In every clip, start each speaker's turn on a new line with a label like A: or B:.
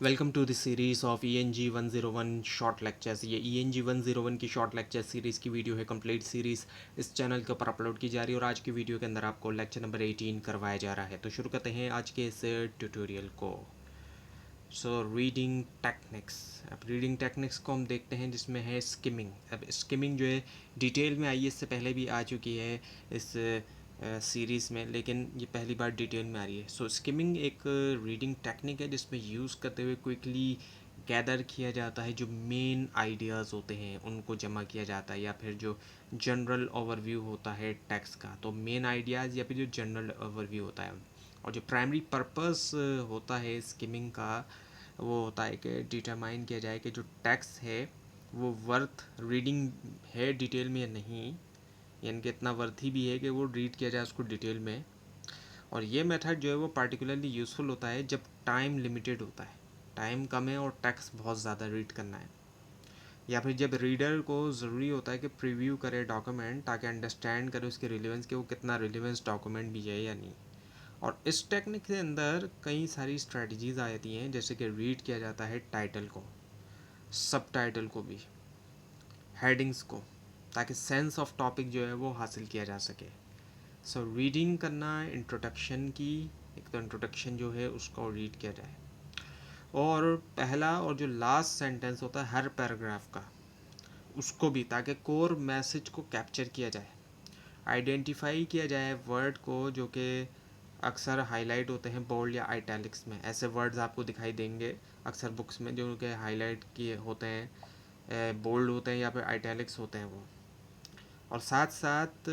A: Welcome to the series of ENG 101 short lectures. ये ENG 101 की short lecture series की video है। Complete series इस चैनल के ऊपर अपलोड की जा रही है और आज की वीडियो के अंदर आपको लेक्चर नंबर 18 करवाया जा रहा है। तो शुरू करते हैं आज के इस ट्यूटोरियल को। Reading techniques. अब रीडिंग टेक्निक्स को हम देखते हैं जिसमें है स्किमिंग। अब स्किमिंग जो है डिटेल में आई है, इससे पहले भी आ चुकी है इस सीरीज़ में, लेकिन ये पहली बार डिटेल में आ रही है। स्किमिंग एक रीडिंग टेक्निक है जिसमें यूज़ करते हुए क्विकली गैदर किया जाता है, जो मेन आइडियाज़ होते हैं उनको जमा किया जाता है, या फिर जो जनरल ओवरव्यू होता है टेक्स्ट का। तो मेन आइडियाज़ या फिर जो जनरल ओवरव्यू होता है, और जो प्राइमरी पर्पस होता है स्किमिंग का, वो होता है कि डिटरमाइन किया जाए कि जो टेक्स्ट है वो वर्थ रीडिंग है डिटेल में या नहीं, यानी कि इतना वर्थी भी है कि वो रीड किया जाए उसको डिटेल में। और ये मेथड जो है वो पार्टिकुलरली यूज़फुल होता है जब टाइम लिमिटेड होता है, टाइम कम है और टेक्स्ट बहुत ज़्यादा रीड करना है, या फिर जब रीडर को ज़रूरी होता है कि प्रीव्यू करे डॉक्यूमेंट ताकि अंडरस्टैंड करे उसके रिलेवेंस, कि वो कितना रिलेवेंस डॉक्यूमेंट भी है या नहीं। और इस टेक्निक के अंदर कई सारी स्ट्रेटजीज़ आ जाती हैं, जैसे कि रीड किया जाता है टाइटल को, सब टाइटल को भी, हेडिंग्स को, ताकि सेंस ऑफ टॉपिक जो है वो हासिल किया जा सके। रीडिंग करना इंट्रोडक्शन की, एक तो इंट्रोडक्शन जो है उसको रीड किया जाए, और पहला और जो लास्ट सेंटेंस होता है हर पैराग्राफ का, उसको भी, ताकि कोर मैसेज को कैप्चर किया जाए, आइडेंटिफाई किया जाए वर्ड को जो कि अक्सर हाईलाइट होते हैं बोल्ड या आइटैलिक्स में। ऐसे वर्ड्स आपको दिखाई देंगे अक्सर बुक्स में जो कि हाईलाइट किए होते हैं, बोल्ड होते हैं या फिर आइटैलिक्स होते हैं वो। और साथ साथ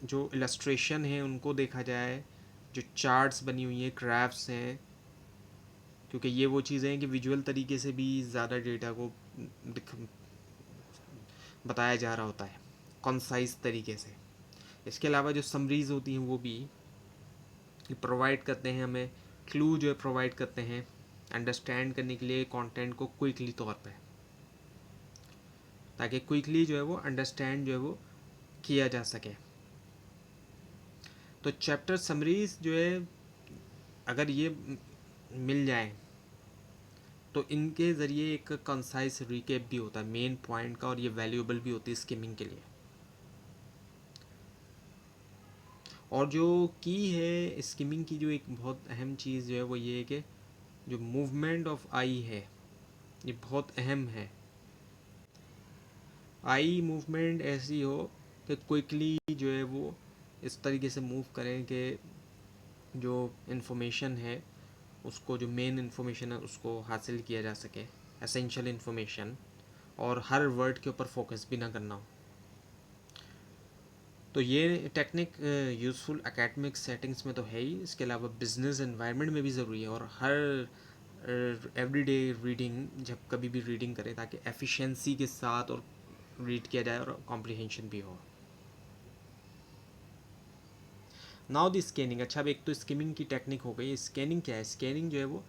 A: जो इलस्ट्रेशन है उनको देखा जाए, जो चार्ट्स बनी हुई हैं, ग्राफ्स हैं, क्योंकि ये वो चीज़ें हैं कि विजुअल तरीके से भी ज़्यादा डेटा को बताया जा रहा होता है कॉन्साइज तरीके से। इसके अलावा जो समरीज होती हैं वो भी प्रोवाइड करते हैं हमें, क्लू जो है प्रोवाइड करते हैं अंडरस्टैंड करने के लिए कंटेंट को क्विकली तौर पे, ताकि क्विकली जो है वो अंडरस्टैंड जो है वो किया जा सके। तो चैप्टर समरीज जो है अगर ये मिल जाए तो इनके ज़रिए एक कंसाइज रिकेप भी होता है मेन पॉइंट का, और ये वैल्यूएबल भी होती है स्किमिंग के लिए। और जो की है स्किमिंग की, जो एक बहुत अहम चीज़ जो है वो ये है कि जो मूवमेंट ऑफ आई है ये बहुत अहम है। आई मूवमेंट ऐसी हो कि क्विकली जो है वो इस तरीके से मूव करें कि जो इन्फॉर्मेशन है उसको, जो मेन इन्फॉर्मेशन है उसको हासिल किया जा सके, एसेंशियल इन्फॉर्मेशन, और हर वर्ड के ऊपर फोकस भी ना करना हो। तो ये टेक्निक यूज़फुल एकेडमिक सेटिंग्स में तो है ही, इसके अलावा बिजनेस एनवायरनमेंट में भी ज़रूरी है, और हर एवरीडे रीडिंग, जब कभी भी रीडिंग करें ताकि एफिशिएंसी के साथ और रीड किया जाए और कॉम्प्रिहेंशन भी हो। Now the scanning. अच्छा, अब एक तो स्किमिंग की टेक्निक हो गई, स्कैनिंग क्या है? स्कैनिंग जो है वो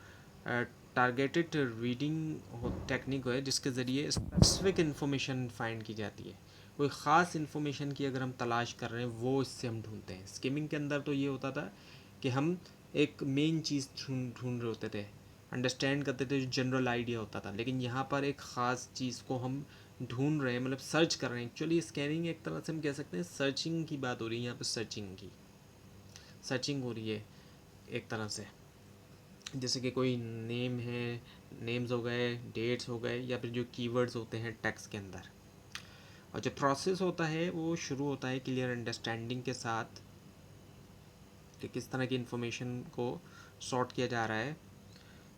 A: टारगेटेड रीडिंग टेक्निक है जिसके ज़रिए स्पेसिफिक इन्फॉर्मेशन फाइंड की जाती है। कोई ख़ास इन्फॉर्मेशन की अगर हम तलाश कर रहे हैं वो इससे हम ढूंढते हैं। स्किमिंग के अंदर तो ये होता था कि हम एक मेन चीज़ ढूंढ रहे होते थे, अंडरस्टैंड करते थे, जो जनरल आइडिया होता था, लेकिन यहाँ पर एक ख़ास चीज़ को हम ढूंढ रहे हैं, मतलब सर्च कर रहे हैं। एक्चुअली स्कैनिंग एक तरह से हम कह सकते हैं सर्चिंग की बात हो रही है यहाँ पर, सर्चिंग हो रही है एक तरह से। जैसे कि कोई नेम है, नेम्स हो गए, डेट्स हो गए, या फिर जो कीवर्ड्स होते हैं टेक्स्ट के अंदर। और जो प्रोसेस होता है वो शुरू होता है क्लियर अंडरस्टैंडिंग के साथ कि किस तरह की इन्फॉर्मेशन को सॉर्ट किया जा रहा है,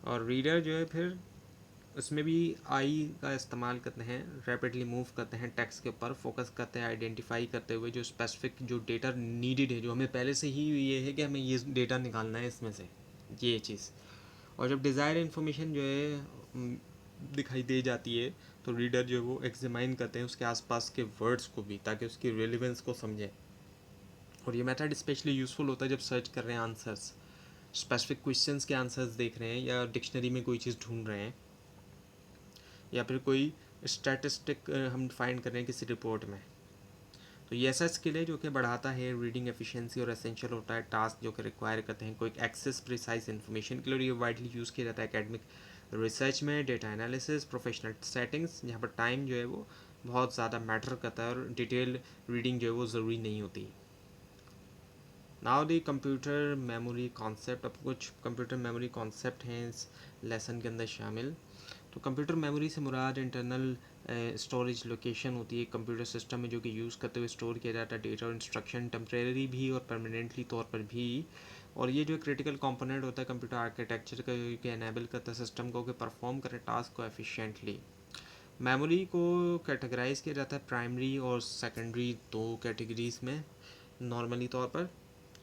A: और रीडर जो है फिर उसमें भी आई का इस्तेमाल करते हैं, रैपिडली मूव करते हैं टेक्स्ट के ऊपर, फोकस करते हैं आइडेंटिफाई करते हुए जो स्पेसिफिक जो डेटा नीडेड है, जो हमें पहले से ही ये है कि हमें ये डेटा निकालना है इसमें से, ये चीज़। और जब डिज़ायर इन्फॉर्मेशन जो है दिखाई दे जाती है तो रीडर जो है वो एग्जामाइन करते हैं उसके आसपास के वर्ड्स को भी, ताकि उसकी रेलिवेंस को समझें। और ये मेथड स्पेशली यूज़फुल होता है जब सर्च कर रहे हैं आंसर्स, स्पेसिफिक क्वेश्चंस के आंसर्स देख रहे हैं, या डिक्शनरी में कोई चीज़ ढूंढ रहे हैं, या फिर कोई स्टैटिस्टिक हम फाइंड कर रहे हैं किसी रिपोर्ट में। तो ये ऐसा स्किल है जो कि बढ़ाता है रीडिंग एफिशिएंसी और एसेंशियल होता है टास्क जो कि रिक्वायर करते हैं कोई एक्सेस प्रिसाइज इन्फॉर्मेशन के लिए। ये वाइडली यूज़ किया जाता है एकेडमिक रिसर्च में, डेटा एनालिसिस, प्रोफेशनल सेटिंग्स, जहाँ पर टाइम जो है वो बहुत ज़्यादा मैटर करता है और डिटेल रीडिंग जो है वो ज़रूरी नहीं होती। Now the computer memory concept. अब कुछ कंप्यूटर मेमोरी कॉन्सेप्ट हैं इस लेसन के अंदर शामिल। तो कंप्यूटर मेमोरी से मुराद इंटरनल स्टोरेज लोकेशन होती है कंप्यूटर सिस्टम में जो कि यूज़ करते हुए स्टोर किया जाता है डेटा और इंस्ट्रक्शन, टेम्परेरी भी और परमानेंटली तौर पर भी। और ये जो क्रिटिकल कंपोनेंट होता है कंप्यूटर आर्किटेक्चर का, जो कि एनेबल करता है सिस्टम को कि परफॉर्म करे टास्क को एफिशिएंटली। मेमोरी को कैटेगराइज किया जाता है प्राइमरी और सेकेंडरी दो कैटेगरीज में नॉर्मली तौर पर।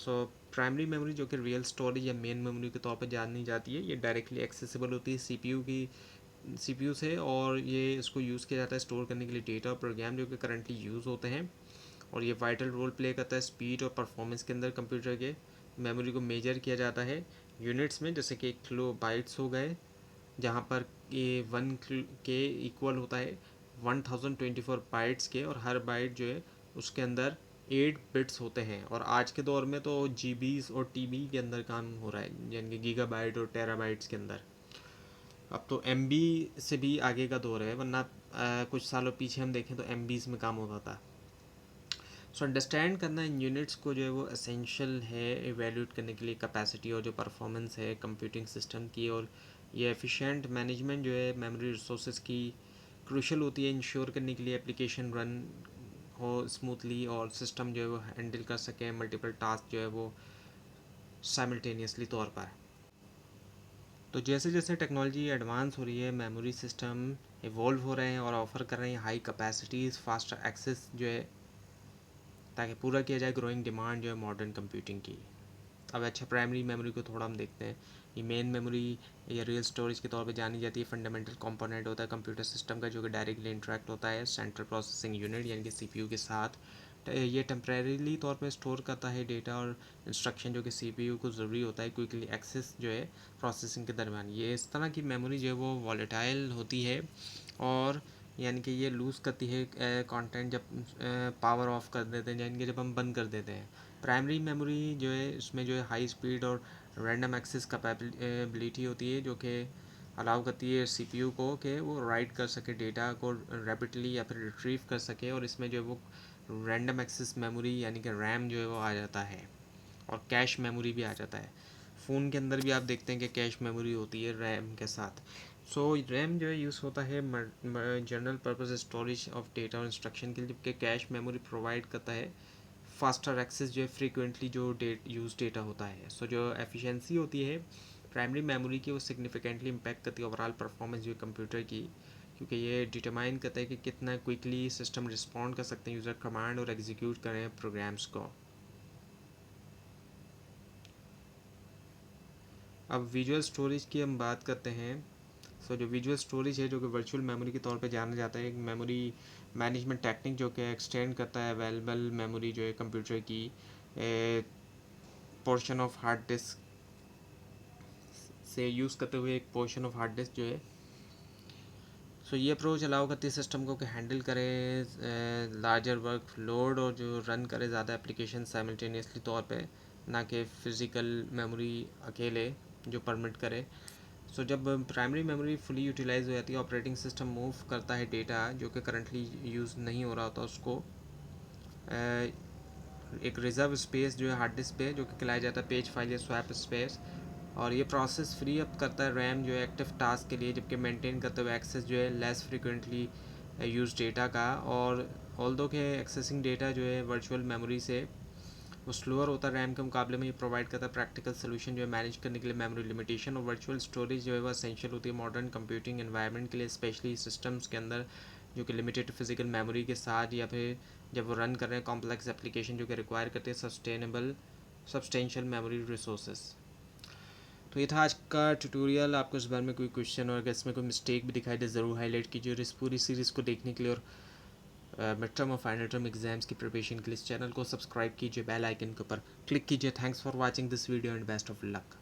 A: सो प्राइमरी मेमोरी जो कि रियल स्टोरेज या मेन मेमोरी के तौर पर जानी जाती है, ये डायरेक्टली एक्सेसिबल होती है सीपीयू से, और ये इसको यूज़ किया जाता है स्टोर करने के लिए डेटा और प्रोग्राम जो कि करंटली यूज़ होते हैं। और ये वाइटल रोल प्ले करता है स्पीड और परफॉर्मेंस के अंदर कंप्यूटर के। मेमोरी को मेजर किया जाता है यूनिट्स में, जैसे कि किलो बाइट्स हो गए, जहाँ पर ये 1 के इक्वल होता है 1024 बाइट्स के, और हर बाइट जो है उसके अंदर 8 बिट्स होते हैं। और आज के दौर में तो जीबीज़ और टीबी के अंदर काम हो रहा है, यानी कि गीगाबाइट और टेराबाइट्स के अंदर। अब तो एमबी से भी आगे का दौर है, वरना कुछ सालों पीछे हम देखें तो एमबीज़ में काम होता था। सो अंडरस्टैंड करना इन यूनिट्स को जो है वो एसेंशियल है एवेल्यूट करने के लिए कैपेसिटी और जो परफॉर्मेंस है कंप्यूटिंग सिस्टम की। और ये एफिशिएंट मैनेजमेंट जो है मेमोरी रिसोर्सेज की क्रूशल होती है इंश्योर करने के लिए एप्लीकेशन रन हो स्मूथली और सिस्टम जो है वो हैंडल कर सके मल्टीपल टास्क जो है वो साइमल्टेनियसली तौर पर। तो जैसे जैसे टेक्नोलॉजी एडवांस हो रही है, मेमोरी सिस्टम इवॉल्व हो रहे हैं और ऑफ़र कर रहे हैं हाई कैपेसिटीज़, फास्टर एक्सेस जो है, ताकि पूरा किया जाए ग्रोइंग डिमांड जो है मॉडर्न कंप्यूटिंग की। अब अच्छा, प्राइमरी मेमोरी को थोड़ा हम देखते हैं। ये मेन मेमोरी या रियल स्टोरेज के तौर पे जानी जाती है। फंडामेंटल कंपोनेंट होता है कंप्यूटर सिस्टम का जो कि डायरेक्टली इंटरेक्ट होता है सेंट्रल प्रोसेसिंग यूनिट यानी कि सीपीयू के साथ। ये टेम्परेरीली तौर पे स्टोर करता है डेटा और इंस्ट्रक्शन जो कि सीपीयू को ज़रूरी होता है क्विकली एक्सेस जो है प्रोसेसिंग के दरमियान। ये इस तरह की मेमोरी जो है वो वॉलेटाइल होती है, और यानी कि ये लूज़ करती है कंटेंट जब पावर ऑफ कर देते हैं, यानी कि जब हम बंद कर देते हैं। प्राइमरी मेमोरी जो है इसमें जो है हाई स्पीड और रैंडम एक्सेस कैपेबिलिटी होती है जो कि अलाउ करती है सीपीयू को कि वो राइट कर सके डेटा को रैपिडली या फिर रिट्रीव कर सके। और इसमें जो है वो रैंडम एक्सेस मेमोरी यानी कि रैम जो है वो आ जाता है, और कैश मेमोरी भी आ जाता है। फ़ोन के अंदर भी आप देखते हैं कि कैश मेमोरी होती है रैम के साथ। सो रैम जो है यूज़ होता है general purpose storage of data और इंस्ट्रक्शन के लिए, जबकि कैश मेमोरी प्रोवाइड करता है फास्टर एक्सेस जो है फ्रीक्वेंटली जो यूज़ डेटा होता है। सो जो एफिशिएंसी होती है प्राइमरी मेमोरी की वो सिग्निफिकेंटली इम्पैक्ट करती है ओवरऑल परफॉर्मेंस जो कंप्यूटर की, क्योंकि ये डिटरमाइन करता है कि कितना क्विकली सिस्टम रिस्पॉन्ड कर सकते हैं यूज़र कमांड और एग्जीक्यूट करें प्रोग्राम्स को। अब विजुअल स्टोरेज की हम बात करते हैं। सो जो विजुअल स्टोरेज है जो कि वर्चुअल मेमोरी के तौर पे जाना जाता है, एक मेमोरी मैनेजमेंट टेक्निक जो कि एक्सटेंड करता है अवेलेबल मेमोरी जो है कंप्यूटर की पोर्शन ऑफ हार्ड डिस्क से यूज़ करते हुए एक पोर्शन ऑफ हार्ड डिस्क जो है। सो ये अप्रोच अलाउ करती है सिस्टम को कि हैंडल करे लार्जर वर्क लोड और जो रन करे ज़्यादा एप्लीकेशन साइमल्टेनियसली तौर पे, ना कि फ़िज़िकल मेमोरी अकेले जो परमिट करे। सो जब प्राइमरी मेमोरी फुली यूटिलाइज हो जाती है, ऑपरेटिंग सिस्टम मूव करता है डेटा जो कि करंटली यूज़ नहीं हो रहा होता उसको एक रिज़र्व स्पेस जो है हार्ड डिस्क पे, जो कि कहलाया जाता है पेज फाइल या स्वैप स्पेस। और ये प्रोसेस फ्री अप करता है रैम जो है एक्टिव टास्क के लिए, जबकि मेंटेन करते हुए एक्सेस जो है लेस फ्रिक्वेंटली यूज डेटा का। और ऑल्दो के एक्सेसिंग डेटा जो है वर्चुअल मेमोरी से वो स्लोअर होता है रैम के मुकाबले में, ये प्रोवाइड करता है प्रैक्टिकल सोल्यूशन जो है मैनेज करने के लिए मेमोरी लिमिटेशन। और वर्चुअल स्टोरेज जो है वो एसेंशियल होती है मॉडर्न कंप्यूटिंग एनवायरनमेंट के लिए, स्पेशली सिस्टम्स के अंदर जो कि लिमिटेड फिजिकल मेमोरी के साथ, या फिर जब वो रन कर रहे हैं कॉम्प्लेक्स एप्लीकेशन जो कि रिक्वायर करते हैं सब्सटेंशियल मेमोरी रिसोर्सेज। तो ये था आज का ट्यूटोरियल। आपको इस बारे में कोई क्वेश्चन और अगर इसमें कोई मिस्टेक भी दिखाई दे ज़रूर हाईलाइट कीजिए। और इस पूरी सीरीज़ को देखने के लिए और मिड टर्म और फाइनल टर्म एग्जाम्स की प्रिपरेशन के लिए इस चैनल को सब्सक्राइब कीजिए, बेल आइकन के ऊपर क्लिक कीजिए। Thanks for watching this video and best of luck.